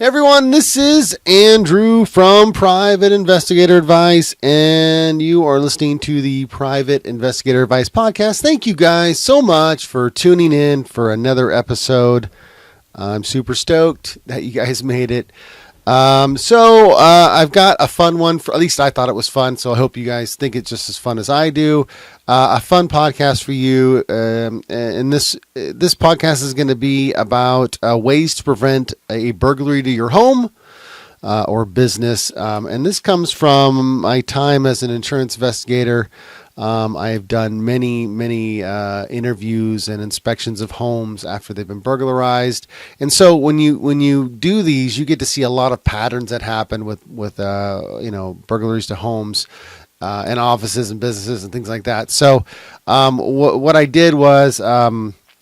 Hey everyone, this is Andrew from Private Investigator Advice, and you are listening to the Private Investigator Advice podcast. Thank you guys so much for tuning in for another episode. I'm super stoked that you guys made it. I've got a fun one, at least I thought it was fun, so I hope you guys think it's just as fun as I do. A fun podcast for you, and this podcast is going to be about ways to prevent a burglary to your home or business, and this comes from my time as an insurance investigator. I've done many interviews and inspections of homes after they've been burglarized, and so when you do these, you get to see a lot of patterns that happen with burglaries to homes and offices and businesses and things like that. So what I did was I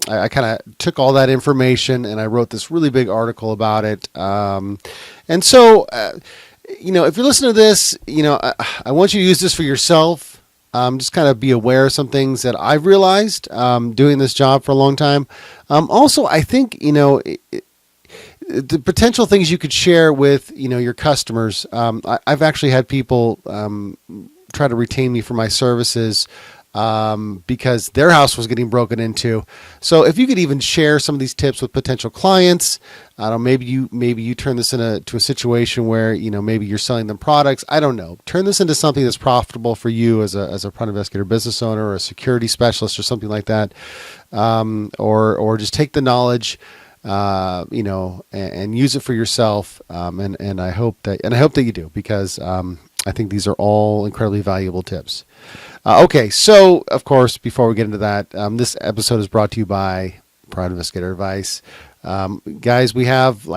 kind of took all that information and I wrote this really big article about it. If you're listening to this, I want you to use this for yourself. Just kind of be aware of some things that I've realized doing this job for a long time. Also, I think, the potential things you could share with, your customers. I've actually had people try to retain me for my services because their house was getting broken into. So if you could even share some of these tips with potential clients, I don't know, maybe you turn this into a situation where, maybe you're selling them products. I don't know. Turn this into something that's profitable for you as a private investigator business owner or a security specialist or something like that. Or just take the knowledge, and use it for yourself. And I hope that you do, because I think these are all incredibly valuable tips. Okay, so of course, before we get into that, this episode is brought to you by Private Investigator Advice. Guys, we have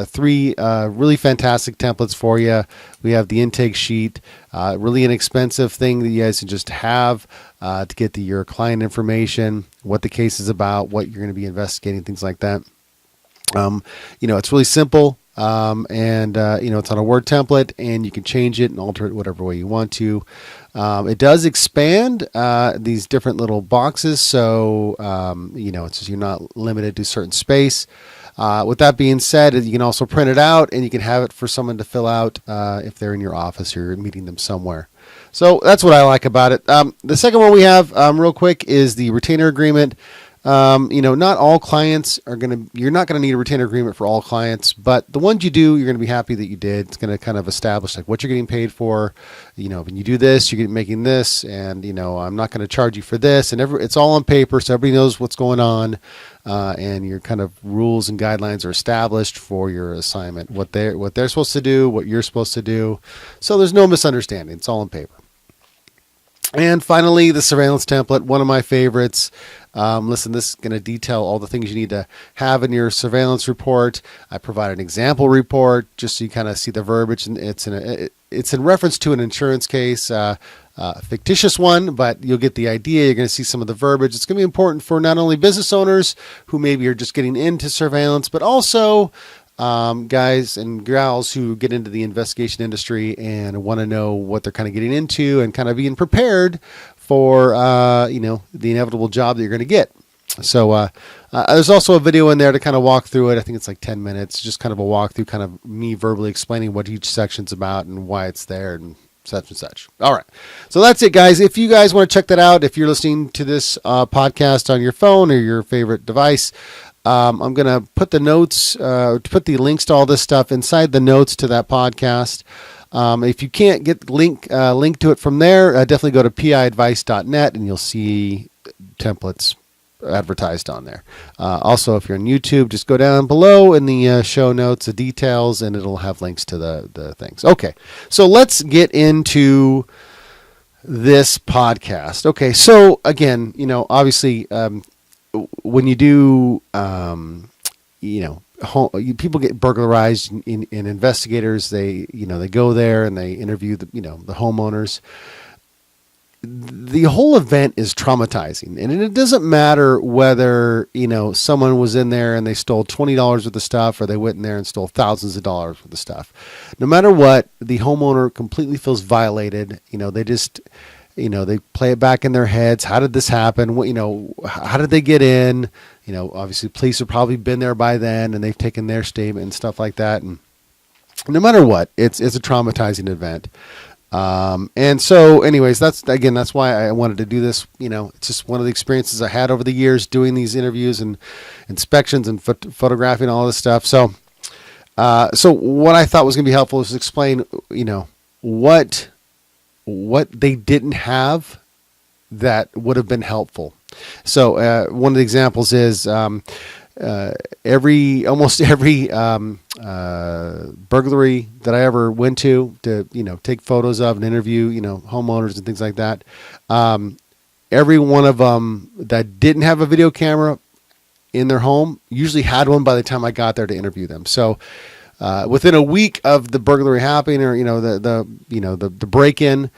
three really fantastic templates for you. We have the intake sheet, really inexpensive thing that you guys can just have to get your client information, what the case is about, what you're going to be investigating, things like that. It's really simple. It's on a Word template, and you can change it and alter it whatever way you want to. It does expand these different little boxes, so it's just, you're not limited to certain space. With that being said, you can also print it out, and you can have it for someone to fill out if they're in your office or you're meeting them somewhere. So that's what I like about it. The second one we have, real quick, is the retainer agreement. Not all clients you're not going to need a retainer agreement for all clients, but the ones you do, you're going to be happy that you did. It's going to kind of establish what you're getting paid for. When you do this, you're making this, and, I'm not going to charge you for this, and it's all on paper, so everybody knows what's going on. And your kind of rules and guidelines are established for your assignment, what they're supposed to do, what you're supposed to do. So there's no misunderstanding. It's all on paper. And finally, the surveillance template, one of my favorites. Listen, this is going to detail all the things you need to have in your surveillance report. I provide an example report just so you kind of see the verbiage. And it's in reference to an insurance case, a fictitious one, but you'll get the idea. You're going to see some of the verbiage. It's going to be important for not only business owners who maybe are just getting into surveillance, but also guys and gals who get into the investigation industry and want to know what they're kind of getting into and kind of being prepared for, the inevitable job that you're going to get. So there's also a video in there to kind of walk through it. I think it's 10 minutes, just kind of a walkthrough, kind of me verbally explaining what each section's about and why it's there and such and such. All right. So that's it, guys. If you guys want to check that out, if you're listening to this podcast on your phone or your favorite device, I'm going to put the notes, put the links to all this stuff inside the notes to that podcast. If you can't get link to it from there, definitely go to piadvice.net and you'll see templates advertised on there. Also, if you're on YouTube, just go down below in the show notes, the details, and it'll have links to the things. Okay, so let's get into this podcast. Okay, so again, obviously, when you do, people get burglarized, in investigators, they go there and they interview the homeowners. The whole event is traumatizing, and it doesn't matter whether, someone was in there and they stole $20 worth of stuff, or they went in there and stole thousands of dollars worth of stuff. No matter what, the homeowner completely feels violated. They just, they play it back in their heads. How did this happen? How did they get in? Obviously police have probably been there by then and they've taken their statement and stuff like that. And no matter what, it's a traumatizing event. And so anyways, that's why I wanted to do this. It's just one of the experiences I had over the years doing these interviews and inspections and photographing all this stuff. So, so what I thought was going to be helpful is to explain, what they didn't have that would have been helpful. So, one of the examples is, almost every burglary that I ever went to take photos of and interview homeowners and things like that. Every one of them that didn't have a video camera in their home usually had one by the time I got there to interview them. So within a week of the burglary happening, or the break-in,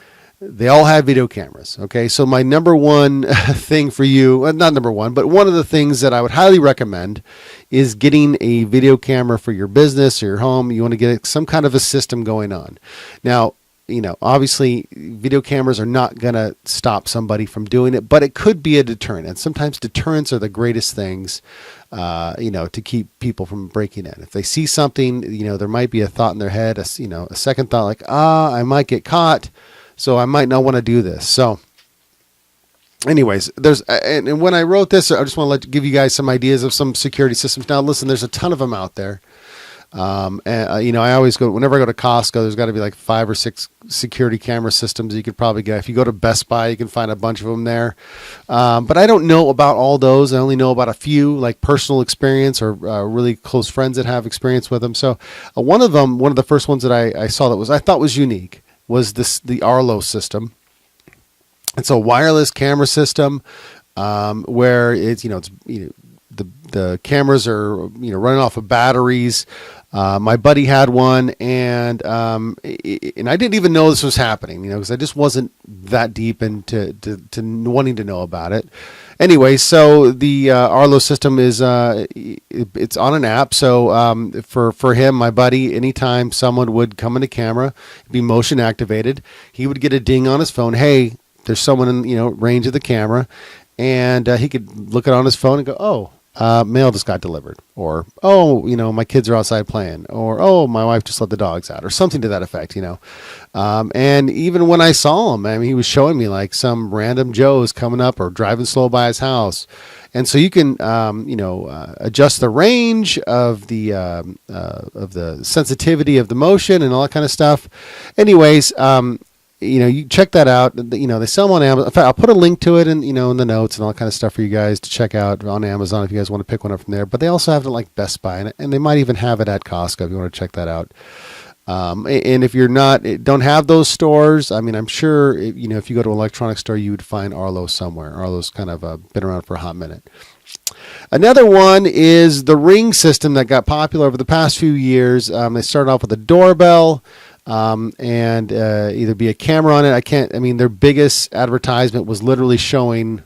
they all have video cameras. Okay, so my number one thing for you, not number one, but one of the things that I would highly recommend is getting a video camera for your business or your home. You want to get some kind of a system going on. Now, obviously video cameras are not going to stop somebody from doing it, but it could be a deterrent. And sometimes deterrents are the greatest things, to keep people from breaking in. If they see something, there might be a thought in their head, a second thought like, I might get caught, so I might not want to do this. So anyways, and when I wrote this, I just want to give you guys some ideas of some security systems. Now, listen, there's a ton of them out there. And I always whenever I go to Costco, there's got to be like 5 or 6 security camera systems you could probably get. If you go to Best Buy, you can find a bunch of them there. But I don't know about all those. I only know about a few, like personal experience or really close friends that have experience with them. So one of the first ones that I saw that I thought was unique was the Arlo system. It's a wireless camera system, where the cameras are running off of batteries. My buddy had one, and I didn't even know this was happening, because I just wasn't that deep into wanting to know about it. Anyway, so the Arlo system is it's on an app. So for him, my buddy, anytime someone would come in the camera, be motion activated, he would get a ding on his phone. Hey, there's someone in range of the camera, and he could look it on his phone and go, oh, mail just got delivered, or my kids are outside playing, or my wife just let the dogs out, or something to that effect. And even when I saw him, he was showing me like some random Joe's coming up or driving slow by his house. And so you can adjust the range of the sensitivity of the motion and all that kind of stuff. Anyways, you check that out. They sell them on Amazon. In fact, I'll put a link to it in the notes and all that kind of stuff for you guys to check out on Amazon if you guys want to pick one up from there. But they also have it like Best Buy, and they might even have it at Costco if you want to check that out. And if you're don't have those stores, I'm sure, if you go to an electronics store, you would find Arlo somewhere. Arlo's kind of been around for a hot minute. Another one is the Ring system that got popular over the past few years. They started off with a doorbell. And either be a camera on it. Their biggest advertisement was literally showing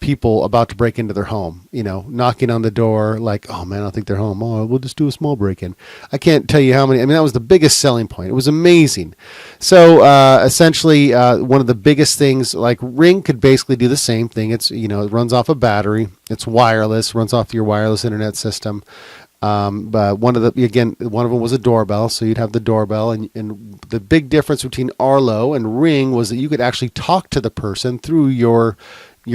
people about to break into their home, knocking on the door like, oh man, I don't think they're home. Oh, we'll just do a small break-in. I can't tell you how many. That was the biggest selling point. It was amazing. So essentially, one of the biggest things, like Ring could basically do the same thing. It's, it runs off a battery. It's wireless, runs off your wireless internet system. But one of them was a doorbell, so you'd have the doorbell, and the big difference between Arlo and Ring was that you could actually talk to the person through your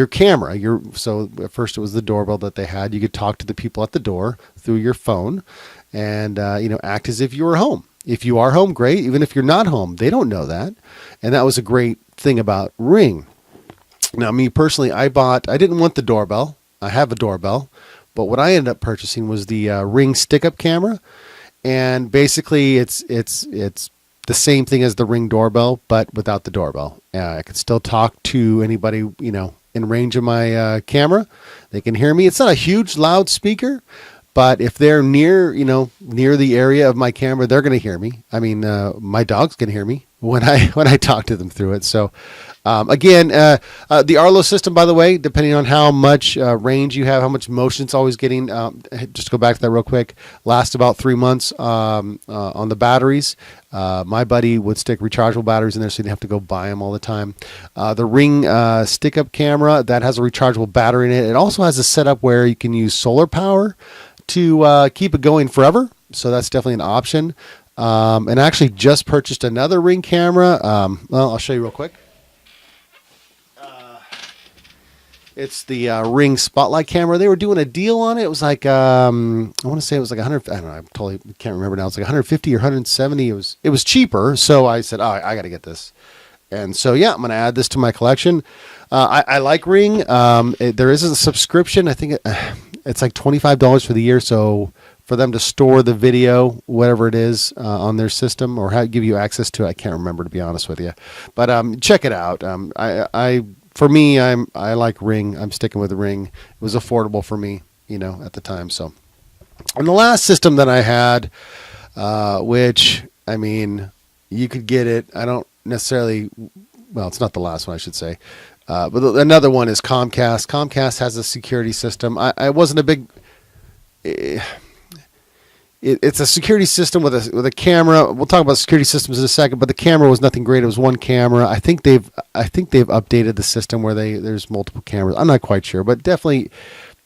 camera. So at first it was the doorbell that they had. You could talk to the people at the door through your phone, and act as if you were home. If you are home, great. Even if you're not home, they don't know that, and that was a great thing about Ring. Now, me personally, I didn't want the doorbell. I have a doorbell. But what I ended up purchasing was the Ring stick-up camera, and basically it's the same thing as the Ring doorbell, but without the doorbell. I can still talk to anybody in range of my camera. They can hear me. It's not a huge loud speaker, but if they're near the area of my camera, they're going to hear me. My dogs can hear me when I talk to them through it. So. The Arlo system, by the way, depending on how much range you have, how much motion it's always getting, just to go back to that real quick, lasts about 3 months on the batteries. My buddy would stick rechargeable batteries in there, so you didn't have to go buy them all the time. The Ring stick-up camera, that has a rechargeable battery in it. It also has a setup where you can use solar power to keep it going forever. So that's definitely an option. And I actually just purchased another Ring camera. Well, I'll show you real quick. It's the Ring Spotlight camera. They were doing a deal on it. It was like I want to say it was like 100. I don't know. I totally can't remember now. It's like 150 or 170. It was cheaper. So I said, oh, I got to get this. And so yeah, I'm going to add this to my collection. I like Ring. There is a subscription. I think it's like $25 for the year. So for them to store the video, whatever it is, on their system, or give you access to it, I can't remember, to be honest with you. But check it out. For me, I like Ring. I'm sticking with the Ring. It was affordable for me, at the time. So, and the last system that I had, which I mean, you could get it. I don't necessarily. Well, it's not the last one, I should say. But another one is Comcast. Comcast has a security system. I wasn't a big. It's a security system with a camera. We'll talk about security systems in a second, but the camera was nothing great. It was one camera. I think they've updated the system where there's multiple cameras. I'm not quite sure, but definitely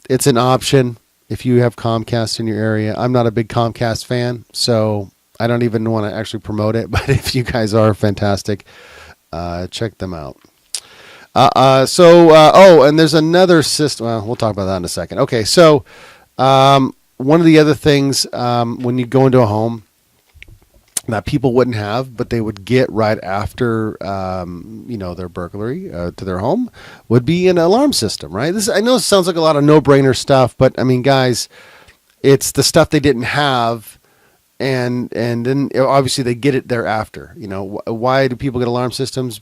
it's an option if you have Comcast in your area. I'm not a big Comcast fan, so I don't even want to actually promote it. But if you guys are, fantastic, check them out. And there's another system. Well, we'll talk about that in a second. Okay, so. One of the other things, when you go into a home that people wouldn't have, but they would get right after, their burglary to their home, would be an alarm system, right? I know it sounds like a lot of no-brainer stuff, but I mean, guys, it's the stuff they didn't have, and then obviously they get it thereafter. Why do people get alarm systems?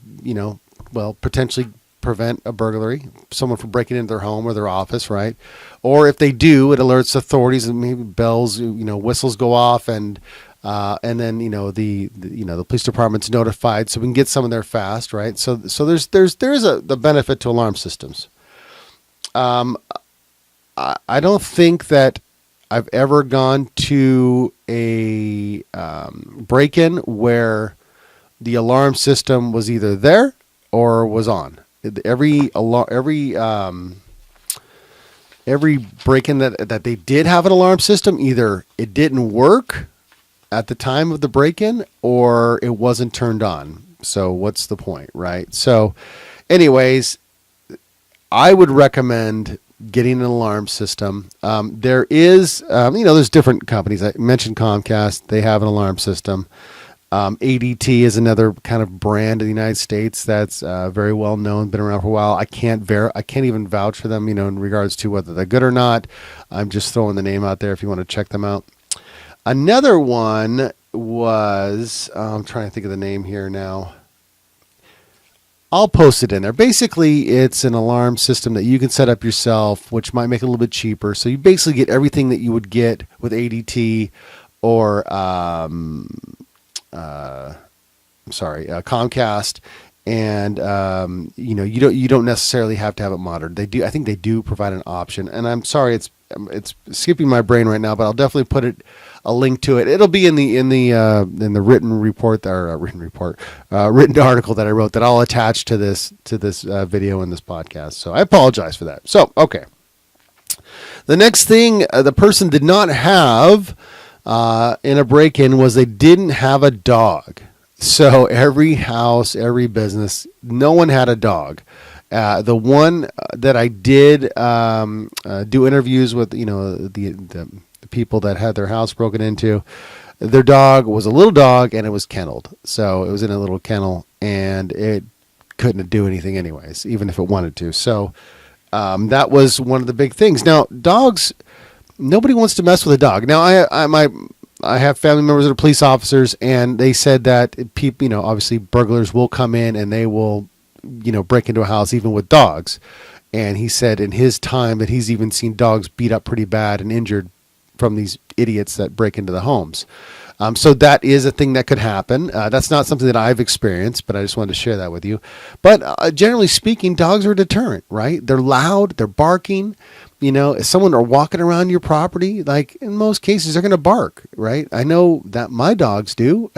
Well, potentially prevent a burglary, someone from breaking into their home or their office, right? Or if they do, it alerts authorities, and maybe bells, whistles go off, and then the police department's notified, so we can get someone there fast, right? So there's the benefit to alarm systems. I don't think that I've ever gone to a break-in where the alarm system was either there or was on. Every break-in that they did have an alarm system, either it didn't work at the time of the break-in or it wasn't turned on. So what's the point, right? So anyways, I would recommend getting an alarm system. There is, there's different companies. I mentioned Comcast. They have an alarm system. ADT is another kind of brand in the United States that's very well known, been around for a while. I can't even vouch for them, in regards to whether they're good or not. I'm just throwing the name out there if you want to check them out. Another one was, I'm trying to think of the name here now. I'll post it in there. Basically, it's an alarm system that you can set up yourself, which might make it a little bit cheaper. So you basically get everything that you would get with ADT or Comcast, and you don't necessarily have to have it monitored. I think they do provide an option, and I'm sorry it's skipping my brain right now, but I'll definitely put a link to it. It'll be in the written article that I wrote that I'll attach to this video in this podcast. So I apologize for that. So okay, the next thing the person did not have in a break-in was they didn't have a dog. So every house, every business, no one had a dog. The one that I did do interviews with, the people that had their house broken into, their dog was a little dog and it was kenneled. So it was in a little kennel and it couldn't do anything anyways, even if it wanted to. So that was one of the big things. Now, dogs, nobody wants to mess with a dog. Now, I have family members that are police officers, and they said that people, obviously burglars will come in and they will, break into a house even with dogs. And he said in his time that he's even seen dogs beat up pretty bad and injured from these idiots that break into the homes. So that is a thing that could happen. That's not something that I've experienced, but I just wanted to share that with you. But generally speaking, dogs are a deterrent, right? They're loud, they're barking. If someone are walking around your property, like in most cases, they're going to bark, right? I know that my dogs do.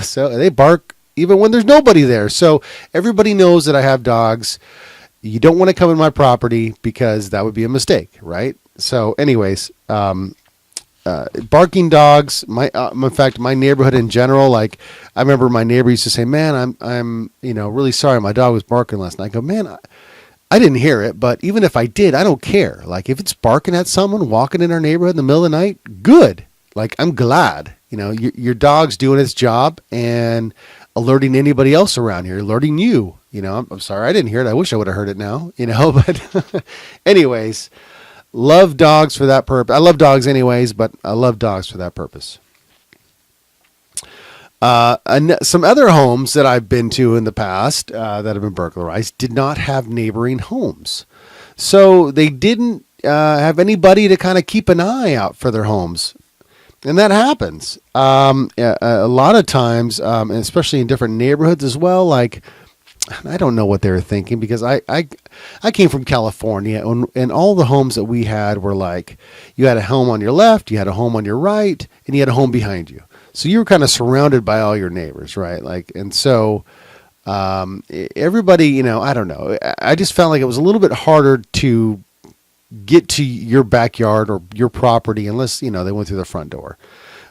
So they bark even when there's nobody there. So everybody knows that I have dogs. You don't want to come in my property because that would be a mistake, right? So anyways, barking dogs. In fact, my neighborhood in general. Like, I remember my neighbor used to say, "Man, I'm really sorry. My dog was barking last night." I go, "Man, I didn't hear it, but even if I did, I don't care. Like, if it's barking at someone walking in our neighborhood in the middle of the night, good. Like, I'm glad. Your dog's doing its job and alerting anybody else around here, alerting you. I'm sorry I didn't hear it. I wish I would have heard it now. But anyways." Love dogs for that purpose. I love dogs anyways, but I love dogs for that purpose. And some other homes that I've been to in the past that have been burglarized did not have neighboring homes. So they didn't have anybody to kind of keep an eye out for their homes. And that happens a lot of times, and especially in different neighborhoods as well. Like, I don't know what they were thinking, because I came from California, and all the homes that we had were like, you had a home on your left, you had a home on your right, and you had a home behind you. So you were kind of surrounded by all your neighbors, right? Like, and so everybody, I don't know. I just felt like it was a little bit harder to get to your backyard or your property unless, they went through the front door,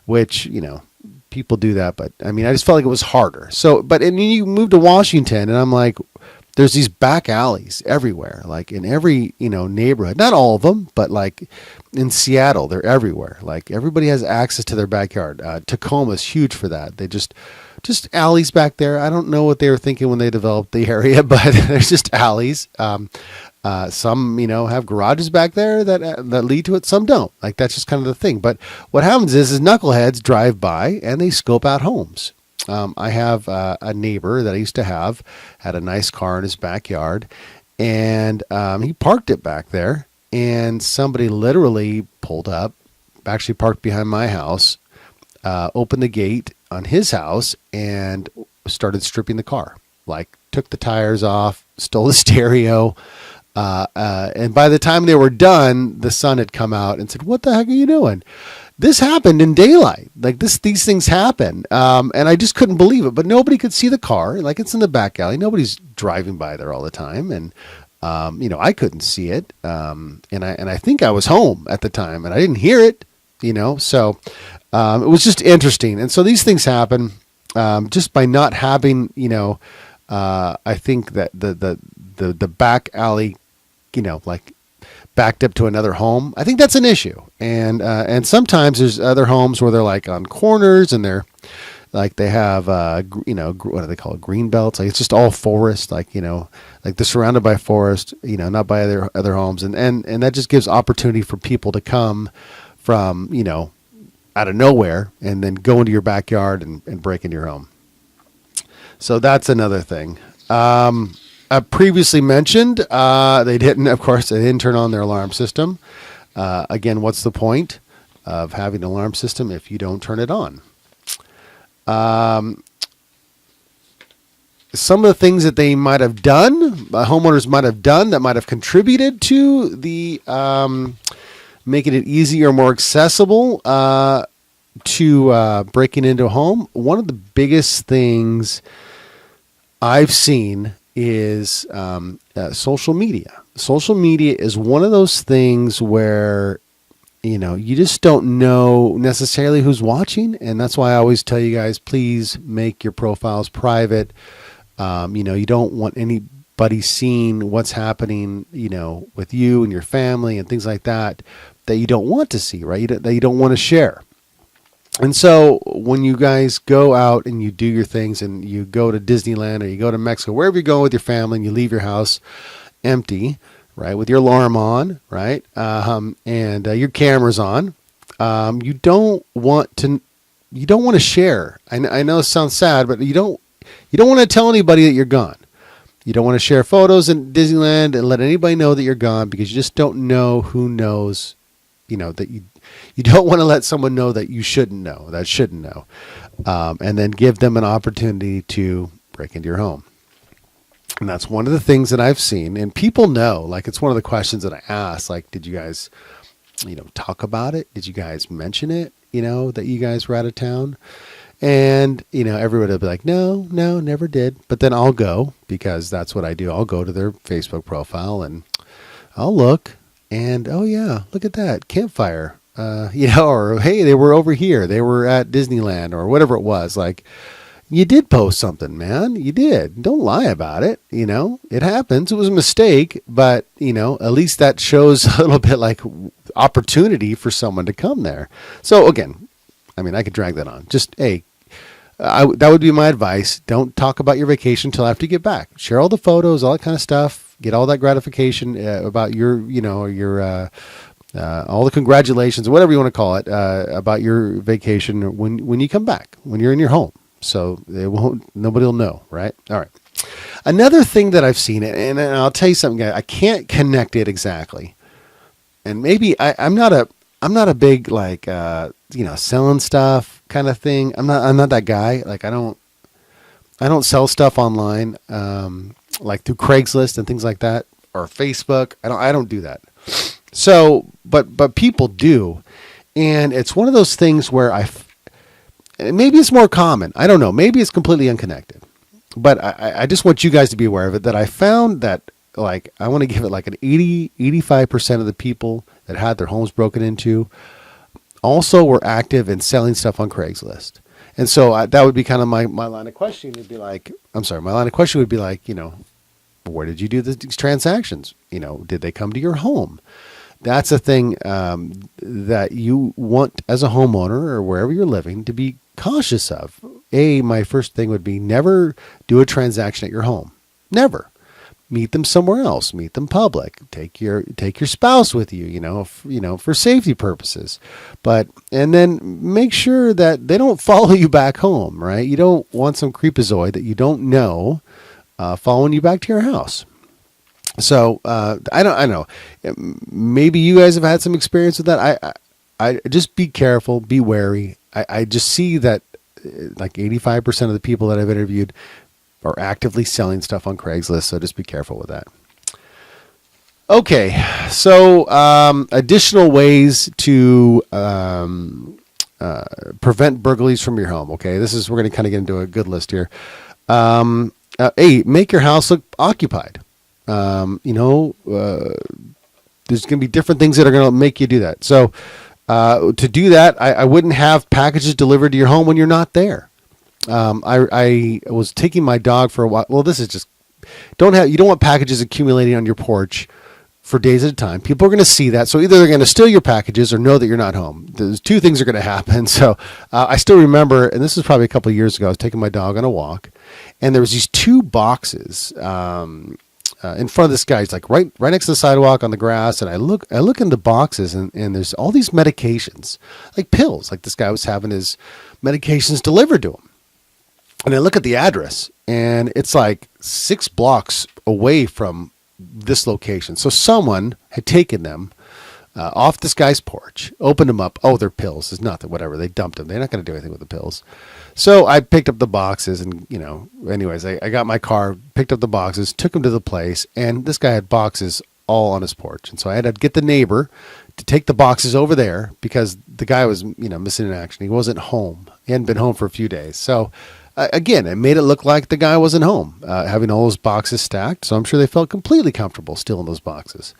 which, people do that, but I just felt like it was harder. So, and you move to Washington, and I'm like, there's these back alleys everywhere, like in every, neighborhood, not all of them, but like in Seattle, they're everywhere. Like, everybody has access to their backyard. Tacoma's huge for that. They just alleys back there. I don't know what they were thinking when they developed the area, but there's just alleys. Some, have garages back there that lead to it. Some don't. Like, that's just kind of the thing. But what happens is knuckleheads drive by and they scope out homes. I have a neighbor that I used to have, had a nice car in his backyard, and he parked it back there, and somebody literally pulled up, actually parked behind my house, opened the gate on his house, and started stripping the car. Like, took the tires off, stole the stereo. And by the time they were done, the son had come out and said, "What the heck are you doing?" This happened in daylight. Like, these things happen. And I just couldn't believe it, but nobody could see the car. Like, it's in the back alley. Nobody's driving by there all the time. And, I couldn't see it. And I think I was home at the time, and I didn't hear it, so, it was just interesting. And so these things happen, just by not having, I think that the back alley, like backed up to another home. I think that's an issue. And sometimes there's other homes where they're like on corners, and they're like, they have, what do they call it? Green belts. Like, it's just all forest, like, like they're surrounded by forest, not by other homes. And that just gives opportunity for people to come from, out of nowhere and then go into your backyard and break into your home. So that's another thing. I previously mentioned they didn't turn on their alarm system. Again, what's the point of having an alarm system if you don't turn it on? Some of the things that they might have done, homeowners might have done, that might have contributed to the making it easier, more accessible to breaking into a home. One of the biggest things I've seen is social media. Social media is one of those things where, you just don't know necessarily who's watching. And that's why I always tell you guys, please make your profiles private. You don't want anybody seeing what's happening, with you and your family and things like that you don't want to see, right? That you don't want to share. And so when you guys go out and you do your things, and you go to Disneyland or you go to Mexico, wherever you go with your family, and you leave your house empty, right, with your alarm on, right, and your camera's on, you don't want to share. I know it sounds sad, but you don't want to tell anybody that you're gone. You don't want to share photos in Disneyland and let anybody know that you're gone, because you just don't know who knows, that you don't want to let someone know that you shouldn't know, and then give them an opportunity to break into your home. And that's one of the things that I've seen, and people know, like, it's one of the questions that I ask, like, did you guys, talk about it? Did you guys mention it, that you guys were out of town? And, everybody will be like, no, never did. But then I'll go, because that's what I do. I'll go to their Facebook profile and I'll look, and, oh yeah, look at that campfire. or hey, they were over here, they were at Disneyland or whatever it was. Like, you did post something, man. You did. Don't lie about it. It happens. It was a mistake, but at least that shows a little bit like opportunity for someone to come there. So again, I mean, I could drag that on. Just, hey, that would be my advice. Don't talk about your vacation until after you get back. Share all the photos, all that kind of stuff. Get all that gratification about your all the congratulations, whatever you want to call it, about your vacation when you come back, when you're in your home. So nobody will know, right? All right. Another thing that I've seen, and I'll tell you something, guys, I can't connect it exactly. And maybe I'm not a big like selling stuff kind of thing. I'm not that guy. Like I don't sell stuff online, like through Craigslist and things like that, or Facebook. I don't do that. So, but people do, and it's one of those things where maybe it's more common. I don't know. Maybe it's completely unconnected, but I just want you guys to be aware of it, that I found that, like, I want to give it like an 85% of the people that had their homes broken into also were active in selling stuff on Craigslist. And so that would be kind of my line of questioning would be like, my line of question would be like, where did you do these transactions? Did they come to your home? That's a thing that you want as a homeowner or wherever you're living to be cautious of. My first thing would be never do a transaction at your home. Never. Meet them somewhere else. Meet them public. Take your spouse with you, for safety purposes. And then make sure that they don't follow you back home, right? You don't want some creepazoid that you don't know following you back to your house. So I don't know. Maybe you guys have had some experience with that. I just be careful, be wary. I just see that like 85% of the people that I've interviewed are actively selling stuff on Craigslist. So just be careful with that. Okay, so additional ways to prevent burglaries from your home. Okay, we're going to kind of get into a good list here. Make your house look occupied. There's going to be different things that are going to make you do that. So to do that, I wouldn't have packages delivered to your home when you're not there. I was taking my dog for a while. Well, this is just you don't want packages accumulating on your porch for days at a time. People are going to see that. So either they're going to steal your packages or know that you're not home. There's two things are going to happen. So I still remember, and this was probably a couple of years ago, I was taking my dog on a walk, and there was these two boxes in front of this guy. He's like right next to the sidewalk on the grass, and I look in the boxes, and there's all these medications, like pills. Like this guy was having his medications delivered to him. And I look at the address, and it's like 6 blocks away from this location. So someone had taken them off this guy's porch, opened them up. Oh, they're pills. It's nothing, whatever. They dumped them. They're not going to do anything with the pills. So I picked up the boxes and, anyways, I got my car, picked up the boxes, took them to the place, and this guy had boxes all on his porch. And so I had to get the neighbor to take the boxes over there because the guy was, missing in action. He wasn't home. He hadn't been home for a few days. So again, it made it look like the guy wasn't home, having all those boxes stacked. So I'm sure they felt completely comfortable stealing those boxes.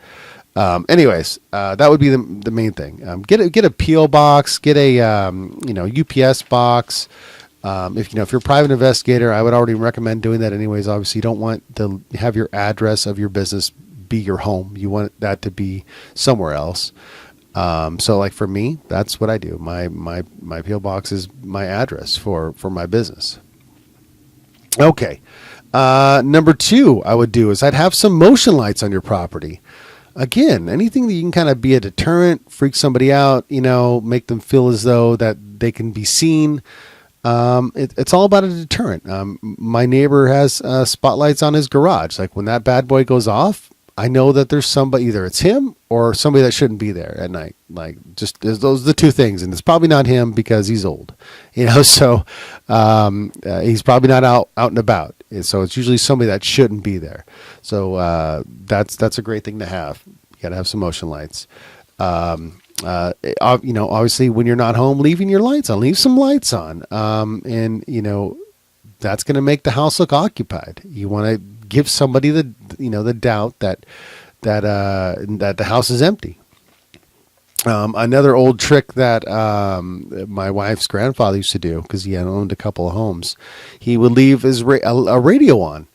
Anyways, that would be the main thing. Get a PO box, get a UPS box. If you're a private investigator, I would already recommend doing that. Anyways, obviously you don't want to have your address of your business be your home. You want that to be somewhere else. So like for me, that's what I do. My PO box is my address for my business. Okay. Number 2 I would do is I'd have some motion lights on your property. Again, anything that you can kind of be a deterrent, freak somebody out, make them feel as though that they can be seen. It's all about a deterrent. My neighbor has spotlights on his garage. Like when that bad boy goes off, I know that there's somebody, either it's him or somebody that shouldn't be there at night. Like just those are the two things. And it's probably not him because he's old, so he's probably not out and about. And so it's usually somebody that shouldn't be there. So that's a great thing to have. You got to have some motion lights. Obviously when you're not home, leaving your lights on, leave some lights on. That's going to make the house look occupied. You want to give somebody the doubt that the house is empty. Another old trick that my wife's grandfather used to do, because he had owned a couple of homes, he would leave his a radio on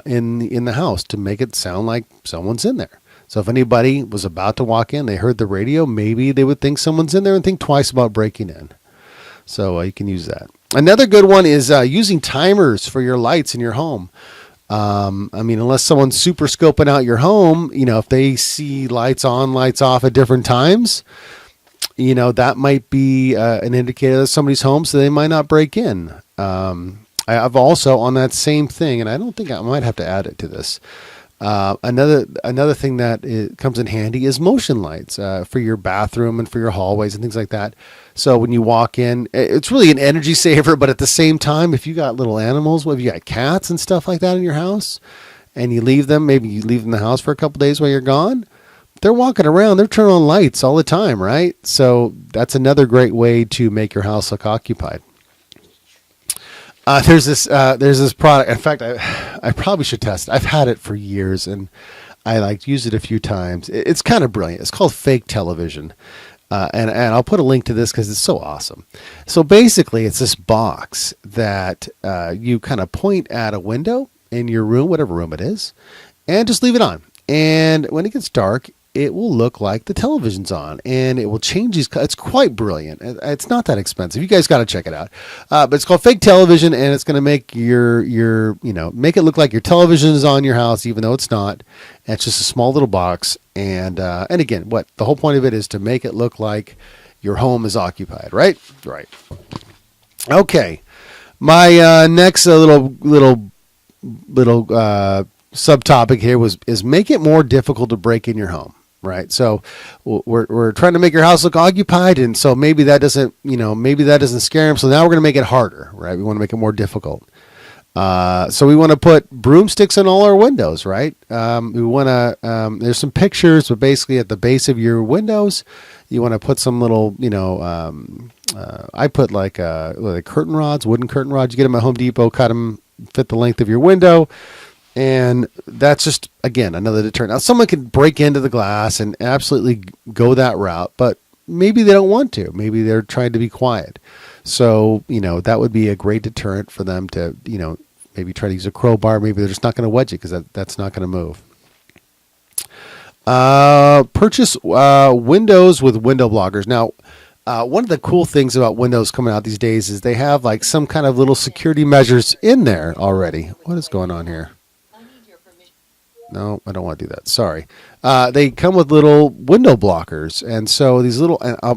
in the house to make it sound like someone's in there. So if anybody was about to walk in, they heard the radio, maybe they would think someone's in there and think twice about breaking in. So you can use that. Another good one is using timers for your lights in your home. I mean, unless someone's super scoping out your home, if they see lights on, lights off at different times, that might be an indicator that somebody's home, so they might not break in. I've also, on that same thing, and I don't think I might have to add it to this. Another thing that comes in handy is motion lights for your bathroom and for your hallways and things like that. So when you walk in, it's really an energy saver, but at the same time, if you got little animals, if you got cats and stuff like that in your house, and you leave them, maybe you leave them in the house for a couple days while you're gone, they're walking around, they're turning on lights all the time, right? So that's another great way to make your house look occupied. There's this product. In fact, I probably should test it. I've had it for years, and I used it a few times. It's kind of brilliant. It's called fake television, and I'll put a link to this because it's so awesome. So basically, it's this box that you kind of point at a window in your room, whatever room it is, and just leave it on. And when it gets dark, it will look like the television's on, and it will change these. It's quite brilliant. It's not that expensive. You guys got to check it out. But it's called fake television, and it's going to make make it look like your television is on your house, even though it's not. And it's just a small little box. And again, the whole point of it is to make it look like your home is occupied, right? Right. Okay. My next little subtopic here is make it more difficult to break in your home. Right. So we're trying to make your house look occupied. And so maybe that doesn't scare them. So now we're going to make it harder. Right. We want to make it more difficult. So we want to put broomsticks in all our windows. Right. We want to there's some pictures, but basically at the base of your windows, you want to put some little, I put like curtain rods, wooden curtain rods. You get them at Home Depot, cut them, fit the length of your window. And that's just, again, another deterrent. Now, someone could break into the glass and absolutely go that route, but maybe they don't want to. Maybe they're trying to be quiet. So, that would be a great deterrent for them to, maybe try to use a crowbar. Maybe they're just not going to wedge it because that's not going to move. Purchase windows with window blockers. Now, one of the cool things about windows coming out these days is they have like some kind of little security measures in there already. What is going on here? No, I don't want to do that. Sorry. They come with little window blockers. And so these little, and I'll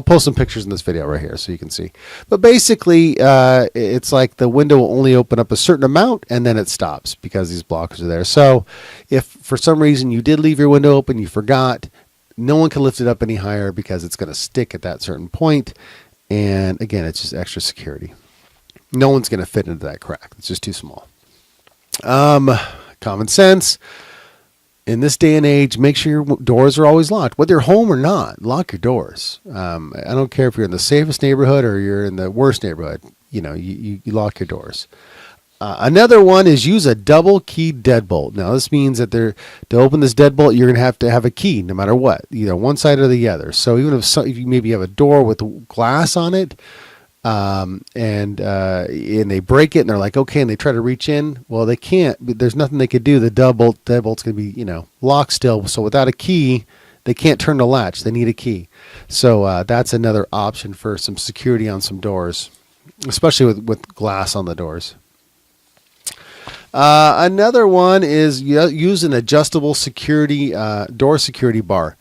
post some pictures in this video right here so you can see. But basically, it's like the window will only open up a certain amount and then it stops because these blockers are there. So if for some reason you did leave your window open, you forgot, no one can lift it up any higher because it's going to stick at that certain point. And again, it's just extra security. No one's going to fit into that crack. It's just too small. Common sense. In this day and age, make sure your doors are always locked. Whether you're home or not, lock your doors. I don't care if you're in the safest neighborhood or you're in the worst neighborhood. You lock your doors. Another one is use a double key deadbolt. Now, this means that to open this deadbolt, you're going to have a key no matter what, either one side or the other. So even if you maybe have a door with glass on it, and they break it and they're like, okay, and they try to reach in. Well, they can't. There's nothing they could do. The deadbolt's going to be, locked still. So without a key, they can't turn the latch. They need a key. So that's another option for some security on some doors, especially with glass on the doors. Another one is use an adjustable security door security bar.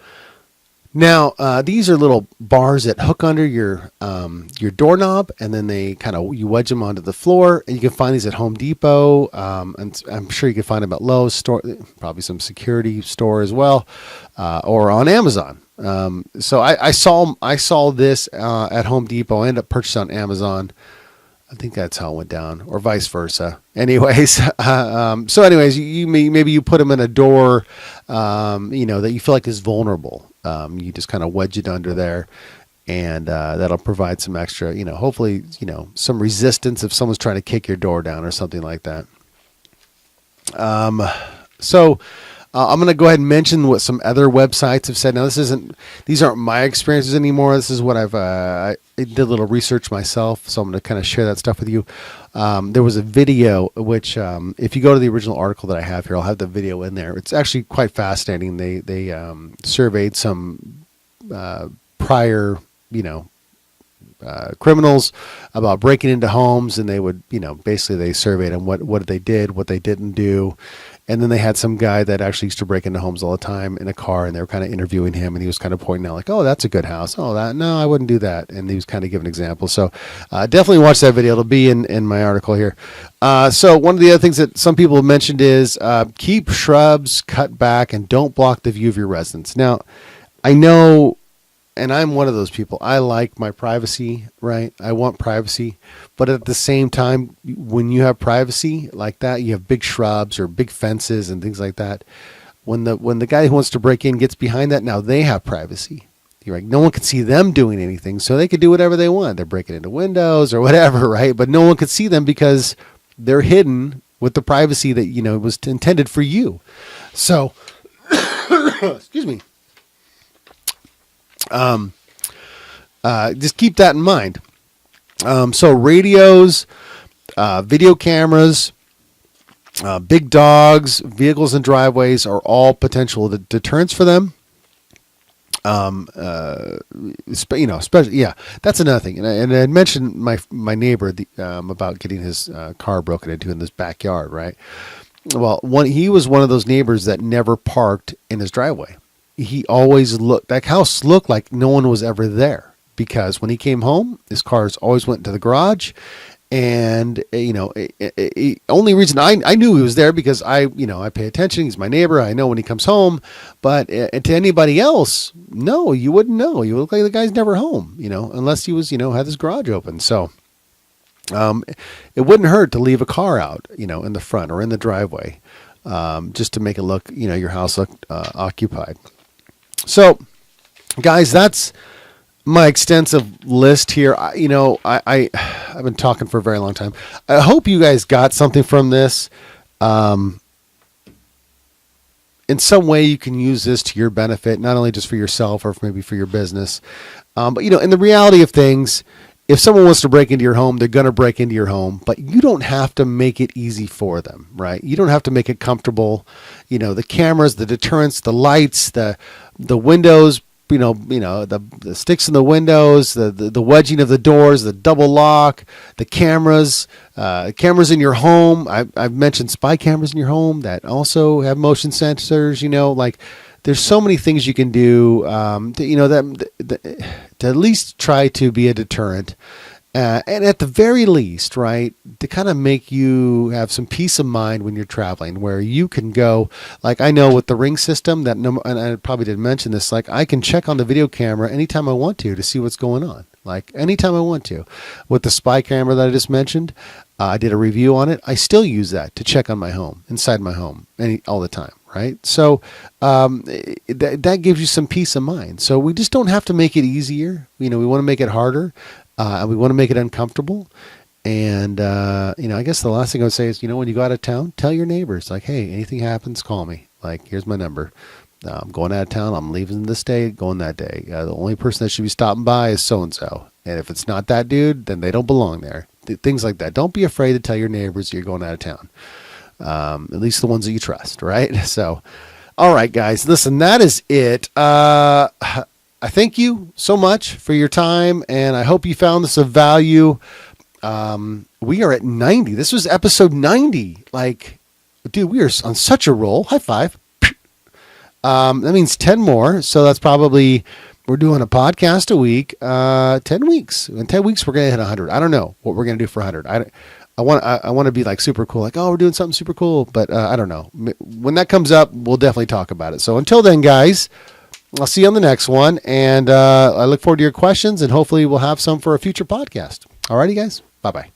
Now, these are little bars that hook under your doorknob, and then you wedge them onto the floor. And you can find these at Home Depot, and I'm sure you can find them at Lowe's store, probably some security store as well, or on Amazon. So I saw this at Home Depot. I ended up purchasing on Amazon. I think that's how it went down, or vice versa. Anyways, maybe you put them in a door, that you feel like is vulnerable. You just kind of wedge it under there, and that'll provide some extra, hopefully, some resistance if someone's trying to kick your door down or something like that. So I'm going to go ahead and mention what some other websites have said. Now, these aren't my experiences anymore. This is what I did a little research myself, so I'm going to kind of share that stuff with you. There was a video, which if you go to the original article that I have here, I'll have the video in there. It's actually quite fascinating. They surveyed some prior, criminals about breaking into homes, and they would, basically they surveyed them what they did, what they didn't do. And then they had some guy that actually used to break into homes all the time in a car, and they were kind of interviewing him, and he was kind of pointing out like, oh, that's a good house. Oh, no, I wouldn't do that. And he was kind of giving examples. So definitely watch that video. It'll be in my article here. So one of the other things that some people have mentioned is keep shrubs cut back and don't block the view of your residence. Now, I know, and I'm one of those people. I like my privacy, right? I want privacy. But at the same time, when you have privacy like that, you have big shrubs or big fences and things like that. When the guy who wants to break in gets behind that, now they have privacy. You're like, no one can see them doing anything, so they could do whatever they want. They're breaking into windows or whatever, right? But no one could see them because they're hidden with the privacy that, was intended for you. So, excuse me. Just keep that in mind. So radios, video cameras, big dogs, vehicles and driveways are all potential deterrents for them. Especially, yeah, that's another thing. And I mentioned my neighbor, about getting his car broken into in this backyard, right? Well, he was one of those neighbors that never parked in his driveway. He always that house looked like no one was ever there, because when he came home, his cars always went to the garage. And, only reason I knew he was there because I pay attention. He's my neighbor. I know when he comes home. But to anybody else, no, you wouldn't know. You look like the guy's never home, unless he was, had his garage open. So it wouldn't hurt to leave a car out, in the front or in the driveway, just to make it look, your house look occupied. So, guys, that's my extensive list here. I've been talking for a very long time. I hope you guys got something from this. In some way, you can use this to your benefit, not only just for yourself or maybe for your business. But, in the reality of things, if someone wants to break into your home, they're going to break into your home, but you don't have to make it easy for them, right? You don't have to make it comfortable. The cameras, the deterrents, the lights, the windows, the sticks in the windows, the wedging of the doors, the double lock, the cameras in your home. I've mentioned spy cameras in your home that also have motion sensors, there's so many things you can do, to at least try to be a deterrent. And at the very least, right, to kind of make you have some peace of mind when you're traveling, where you can go, like I know with the Ring system, and I probably didn't mention this, like I can check on the video camera anytime I want to see what's going on, like anytime I want to. With the spy camera that I just mentioned, I did a review on it. I still use that to check on my home, inside my home, all the time. Right. So that gives you some peace of mind. So we just don't have to make it easier. We want to make it harder. And we want to make it uncomfortable. And, I guess the last thing I would say is, when you go out of town, tell your neighbors, like, hey, anything happens, call me. Like, here's my number. I'm going out of town. I'm leaving this day, going that day. The only person that should be stopping by is so-and-so. And if it's not that dude, then they don't belong there. Things like that. Don't be afraid to tell your neighbors you're going out of town. At least the ones that you trust, right? So, all right, guys, listen, that is it. I thank you so much for your time, and I hope you found this of value. We are at 90. This was episode 90. Like, dude, we are on such a roll. High five. That means 10 more. So that's probably, we're doing a podcast a week, 10 weeks. In 10 weeks, we're going to hit 100. I don't know what we're going to do for 100. I want to be like super cool, like, oh, we're doing something super cool, but I don't know. When that comes up, we'll definitely talk about it. So until then, guys, I'll see you on the next one, and I look forward to your questions, and hopefully we'll have some for a future podcast. All righty, guys. Bye-bye.